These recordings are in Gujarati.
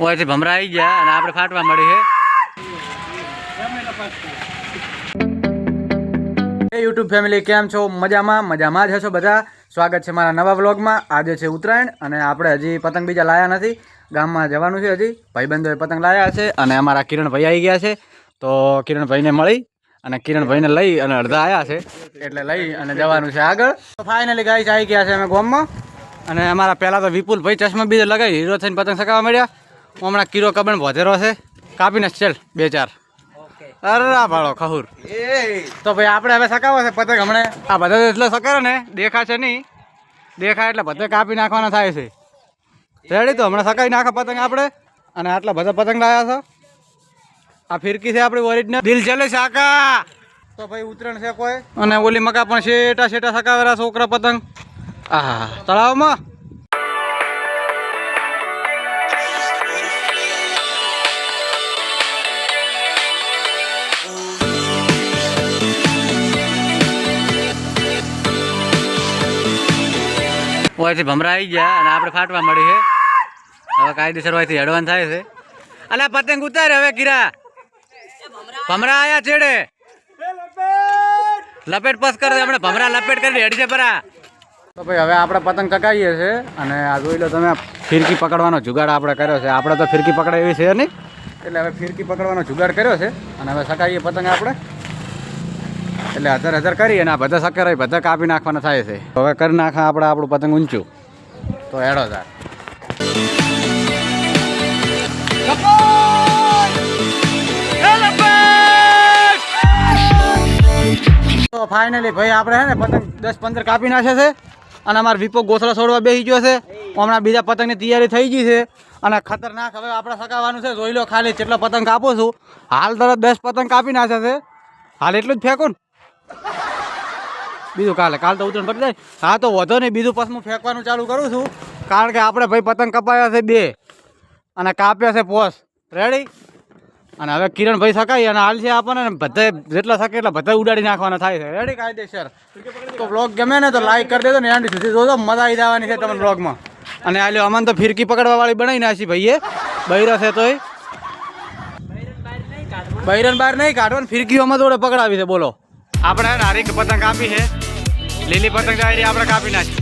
ઓયથી ભમરા આવી ગયા અને આપણે ફાટવા મળી છે યુટ્યુબ ફેમિલી કેમ છો? મજામાં જ હશો બધા. સ્વાગત છે મારા નવા વ્લોગમાં. આજે છે ઉત્તરાયણ અને આપણે હજી પતંગ બીજા લાયા નથી. ગામમાં જવાનું છે. હજી ભાઈબંધોએ પતંગ લાયા છે અને અમારા કિરણભાઈ આવી ગયા છે. તો કિરણભાઈને મળી અને કિરણભાઈને લઈ અને અડધા આવ્યા છે એટલે લઈ અને જવાનું છે આગળ. તો ફાઇનલી ગાઈસ આવી ગયા છે અમે ગામમાં. અને અમારા પહેલાં તો વિપુલભાઈ ચશ્મા બીજે લગાવી હીરો થઈને પતંગ સકાવવા મળ્યા. હમણાં કિરો કબણ વધેરો છે કાપીને ચલ 2-4 અરે ભાડો ખહુર. તો ભાઈ આપણે હવે સકાવો છે પતંગ. હમણાં આ બધા એટલે સકારે ને દેખાશે નહીં, દેખાય એટલે બધે કાપી નાખવાના થાય છે. રેડી? તો હમણાં સકાઈ નાખે પતંગ આપણે. અને આટલા બધા પતંગ લાવ્યા છે. આ ફિરકી છે આપણી ઓરિજિનલ દિલ ચલે શાકા. તો ભાઈ ઉતરણ છે કોઈ અને ઓલી મકા પણ શેટા સકાવેલા છોકરા પતંગ. આહા તળાવમાં ઓયથી ભમરા આવી ગયા અને આપણે ફાટવા મળી છે. હવે કાયદેસર ઓયથી હેડવાન થાય છે. અલા પતંગ ઉતારે હવે કિરા. ભમરા આયા છેડે લપેટ પસ કરે આપણે ભમરા લપેટ કરી હેડ છે પરા. તો ભાઈ હવે આપણે પતંગ ચકાવીએ છીએ અને આ જોઈ લો તમે ફિરકી પકડવાનો જુગાડ આપણે કર્યો છે. આપણે તો ફિરકી પકડે એવી છે નહીં એટલે હવે ફિરકી પકડવાનો જુગાડ કર્યો છે અને હવે સકાવીએ પતંગ આપણે. એટલે 1000 કરી અને આ બધા સક્કર બધા કાપી નાખવાના થાય છે. હવે કરી નાખા આપણે આપણું પતંગ ઊંચું. તો હેડો તાર. તો ફાઇનલી ભાઈ આપણે હે ને પતંગ 10-15 કાપી નાખે છે અને અમારે વિપો ગોસલો છોડવા બેસી ગયો છે. હમણાં બીજા પતંગની તૈયારી થઈ ગઈ છે અને ખતરનાક હવે આપણે સકાવવાનું છે. જોઈ લો ખાલી જેટલા પતંગ કાપું છું. હાલ તરત 10 પતંગ કાપી નાખે છે. હાલ એટલું જ ફેંકું ને બીજું કાલ તો ઉતરણ પડી જાય. હા તો વધો નહીં, બીજું પસમું ફેંકવાનું ચાલુ કરું છું કારણ કે આપણે ભાઈ પતંગ કપાયા છે 2 અને કાપ્યા છે 5. રેડી? અને હવે કિરણભાઈ સકાઈ અને હાલ છે આપણને બધે જેટલા શકે એટલા બધા ઉડાડી નાખવાના થાય છે. રેડી? કાયદેસર. તો બ્લોગ ગમે ને તો લાઈક કરી દેજો ને એન્ડ સુધી જોજો, મજા આવી જવાની છે તમને બ્લોગમાં. અને આ લ્યો અમને તો ફિરકી પકડવા વાળી બનાવી નાખી ભાઈએ. બૈરો છે તોય બૈરન બહાર નહીં કાઢવાનું, ફિરકીઓ અમારા જોડે પકડાવી છે. બોલો આપણે હારી પતંગ કાપી છે. લીલી પતંગ ડાયરી આપણે કાપી નાખી.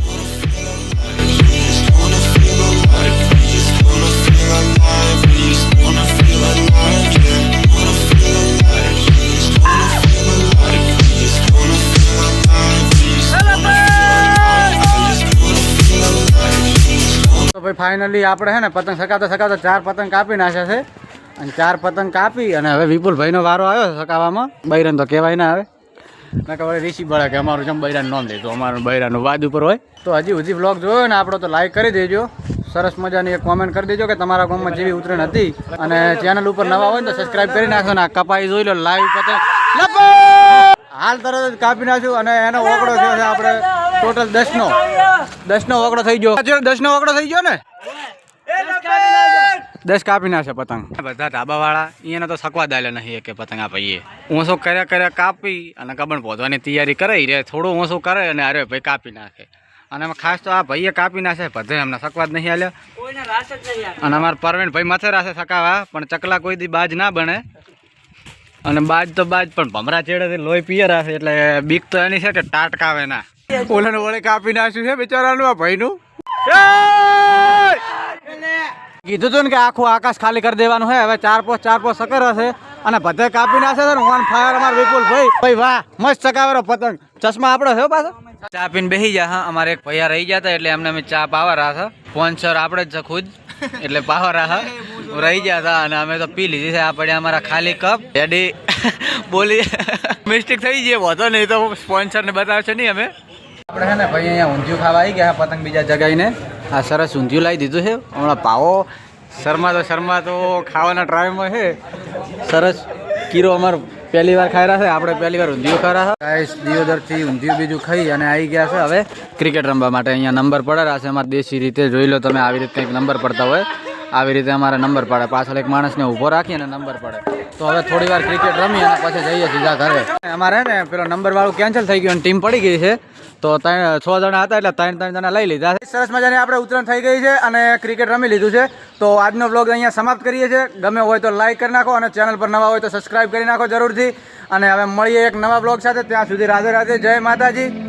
તો ભાઈ ફાઇનલી આપણે છે ને પતંગ સકાવતા 4 પતંગ કાપી નાખ્યા છે. અને 4 પતંગ કાપી અને હવે વિપુલભાઈનો વારો આવ્યો છે સકાવવામાં. બૈરાન તો કહેવાય ના આવે મેં કહે ઋષિ બળે કે અમારું જેમ બૈરાનું નામ લેજો, અમારું બૈરાનું વાદ ઉપર હોય. તો હજી વ્લોગ જોયો ને આપણો તો લાઈક કરી દેજો. સરસ મજાની એક કોમેન્ટ કરી દેજો કે તમારા ગામમાં જેવી ઉતરાયણ હતી. અને ચેનલ ઉપર નવા હોય ને તો સબસ્ક્રાઈબ કરી નાખજો ને. આ કપાઈ જોઈ લો લાઈવ પતંગ હાલ તરત જ કાપી નાખ્યું અને એનો ઓકડો થયો છે આપણે ટોટલ 10નો ઓકડો થઈ ગયો. 10નો ઓકડો થઈ ગયો ને 10 કાપી નાખે પતંગ. બધા ઢાબાવાળા એને તો સકવા દાલે નહીં કે પતંગ આ ભાઈએ ઓછો કર્યા કાપી અને કબણ પહોંચવાની તૈયારી કરાઈ રે. થોડું ઓછું કરે અને અરે ભાઈ કાપી નાખે. અને ખાસ તો આ ભાઈએ કાપી નાખે બધે એમને સકવા જ નહીં હાલ્યા. અને અમારા પરવીન ભાઈ માથે રાસે સકાવા પણ ચકલા કોઈ દી બાજ ના બને. અને બાજ તો બાજ પણ ભમરા ચેડે લોહી પીએ રાખે એટલે બીક તો એની છે કે ટાટકાવે ના. ઓલાને વળે કાપી નાખ્યું છે બિચારાનું આ ભાઈનું. કીધું હતું ને કે આખું આકાશ ખાલી કરી દેવાનું છે. હવે 4-5 સકર હશે અને બધે કાપી નાખે છે ને. ઓન ફાયર અમાર વિપુલ ભાઈ વાહ મસ્ત ચકાવેરો પતંગ. ચશ્મા આપણો છે પાછો. ચા પીને બેસી જા. હા અમારે એક ભૈયા રહી ગયા હતા એટલે એમને અમે ચા પાવા રહ્યા હતા. સ્પોન્સર આપણે જ છે ખુદ એટલે પાવા રહ્યા રહી ગયા હતા અને અમે તો પી લીધી છે. આ પડ્યા અમારા ખાલી કપ. રેડી બોલી મિસ્ટેક થઈ જાય વધો નહીં તો સ્પોન્સરને બતાવશે નહીં. અમે આપણે છે ને ભાઈ અહીંયા ઊંધિયું ખાવા આવી ગયા પતંગ બીજા જગાઈને. આ સરસ ઊંધિયું લાવી દીધું છે. હમણાં પાવો શર્મા તો ખાવાના ટ્રાયમાં છે. સરસ કીરો અમારે પહેલી વાર ખાઈ રહ્યા છે. આપણે પહેલી વાર ઊંધિયું ખાઈ રહ્યા છે. દિયોદરથી ઊંધિયું બીજું ખાઈ અને આવી ગયા છે હવે ક્રિકેટ રમવા માટે. અહીંયા નંબર પડે રહ્યા છે અમારે દેશી રીતે. જોઈ લો તમે આવી રીતે કંઈક નંબર પડતા હોય આવી રીતે અમારે નંબર પડે, પાછળ એક માણસને ઊભો રાખીએ ને નંબર પડે. તો હવે થોડી વાર ક્રિકેટ રમી અને પછી જઈએ સીધા ઘરે. અમારે ને પેલો નંબર વાળું કેન્સલ થઈ ગયું અને ટીમ પડી ગઈ છે. તો 6 જણા હતા એટલે 3 જણા લઈ લીધા. સરસ મજાની આપણે ઉતરાણ થઈ ગઈ છે અને ક્રિકેટ રમી લીધું છે. તો આજનો વ્લોગ અહીંયા સમાપ્ત કરીએ છીએ. ગમે હોય તો લાઈક કરી નાખો અને ચેનલ પર નવા હોય તો સબસ્ક્રાઈબ કરી નાખો જરૂરથી. અને હવે મળીએ એક નવા વ્લોગ સાથે. ત્યાં સુધી રાધે રાધે, જય માતાજી.